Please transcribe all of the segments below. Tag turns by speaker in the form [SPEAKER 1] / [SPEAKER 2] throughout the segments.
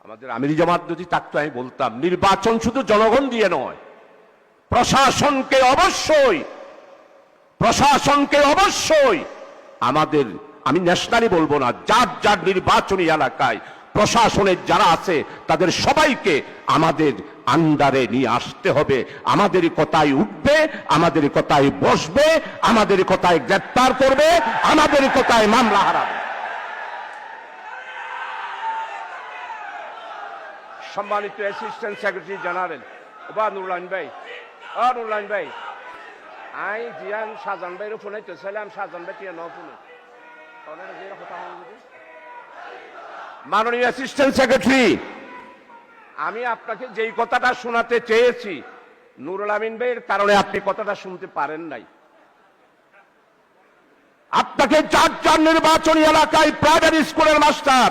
[SPEAKER 1] আমাদের আমিরি জামাত যদি থাকতো আমি বলতাম নির্বাচন শুধু জনগণ দিয়ে নয়, প্রশাসনকে অবশ্যই আমাদের, আমি ন্যাশনালি বলবো না, যার যার নির্বাচনী এলাকায় প্রশাসনের যারা আছে তাদের সবাইকে আমাদের আন্ডারে নিয়ে আসতে হবে। আমাদের কথায় উঠবে, আমাদের কথায় বসবে, আমাদের কথায় গ্রেফতার করবে, আমাদের কথায় মামলা হারাবে। সম্মানিত অ্যাসিস্ট্যান্ট সেক্রেটারি জেনারেল বা নুরুল ভাই, আই জিয়ান শাহজাহান ভাইয়ের ফোনে তো ছিলাম, শাহজাহান ভাই টিয়া ন ফোনে মাননীয় অ্যাসিস্ট্যান্ট সেক্রেটারি, আমি আপনাকে যেই কথাটা শোনাতে চেয়েছি নুরুল আমিন ভাইয়ের কারণে আপনি কথাটা শুনতে পারেন নাই। আপনাকে যার যার নির্বাচনী এলাকায় প্রাইমারি স্কুলের মাস্টার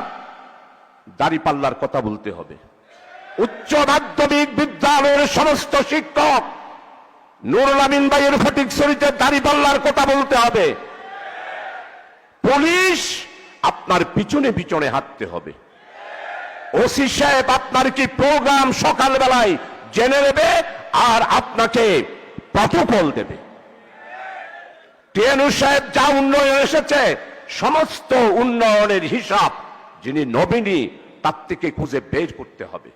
[SPEAKER 1] দাঁড়িপাল্লার কথা বলতে হবে। উচ্চ মাধ্যমিক বিদ্যালয়ের সমস্ত শিক্ষক নুরুল আমিন ভাইয়ের ফটিকছড়িতে দাঁড়িপাল্লার কথা বলতে হবে। পুলিশ আপনার পিছনে পিছনে হাঁটতে হবে। ওসি সাহেব আপনার কি প্রোগ্রাম সকালবেলায় জেনে নেবে আর আপনাকে প্রটোকল দেবে। টিএনউ সাহেব যা উন্নয়ন এসেছে সমস্ত উন্নয়নের হিসাব যিনি নবীনী তার থেকে খুঁজে বের করতে হবে।